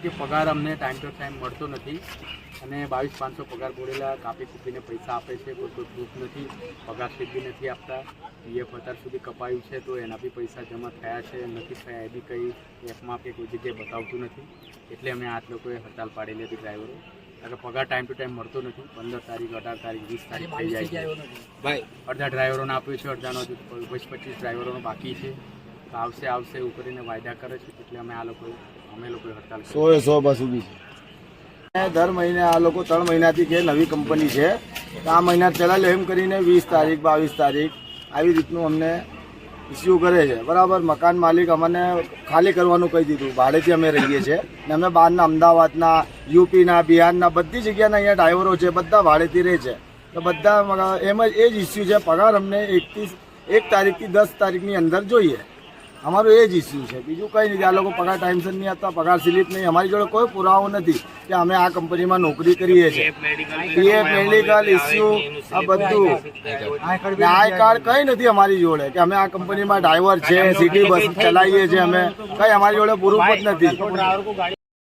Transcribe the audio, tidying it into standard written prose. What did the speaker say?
કે પગાર અમને ટાઈમ ટુ ટાઈમ મળતો નથી અને 22,500 પગાર બોલેલા કાપી કૂપીને પૈસા આપે છે, કોઈ પ્રૂફ નથી, પગાર સ્લીપ બી નથી આપતા, પીએફ અત્યાર સુધી કપાયું છે તો એના બી પૈસા જમા થયા છે નથી થયા એ બી કંઈ એપમાં કે કોઈ જગ્યાએ બતાવતું નથી. એટલે અમે આ લોકોએ હડતાલ પાડેલી હતી ડ્રાઈવરો, કારણ કે પગાર ટાઈમ ટુ ટાઈમ મળતો નથી. 15 તારીખ 18 તારીખ 20 તારીખ થઈ જાય છે ભાઈ. અડધા ડ્રાઈવરોને આપ્યું છે, અડધાનો 20-25 ડ્રાઈવરોનો બાકી છે. તો આવશે એવું કરીને વાયદા કરે છે. એટલે અમે લોકોએ હડતાલ 100 બસ ઊભી છે. દર મહિને આ લોકો 3 મહિનાથી કે નવી કંપની છે તો આ મહિના ચલાવી લો એમ કરીને 20 તારીખ 22 તારીખ આવી રીતનું અમને ઇસ્યુ કરે છે. બરાબર, મકાન માલિક અમને ખાલી કરવાનું કહી દીધું, ભાડેથી અમે રહીએ છીએ ને અમે બહારના અમદાવાદના, યુપીના, બિહારના બધી જગ્યાના અહીંયા ડ્રાઈવરો છે, બધા ભાડેથી રહે છે. તો બધા એમ જ એ જ ઇસ્યુ છે. પગાર અમને 1 તારીખથી 10 તારીખની અંદર જોઈએ, અમારું એ જ ઇસ્યુ છે, બીજું કંઈ નથી. આ લોકો પગાર ટાઈમસર નહીં આપતા, પગાર સ્લીપ નહીં, અમારી જોડે કોઈ પુરાવો નથી કે અમે આ કંપનીમાં નોકરી કરીએ છીએ. પીએફ, મેડિકલ ઇસ્યુ આ બધું, આઈ કાર્ડ કંઈ નથી અમારી જોડે કે અમે આ કંપનીમાં ડ્રાઈવર છે, સિટી બસ ચલાવીએ છીએ, અમે કંઈ અમારી જોડે પ્રૂફ જ નથી.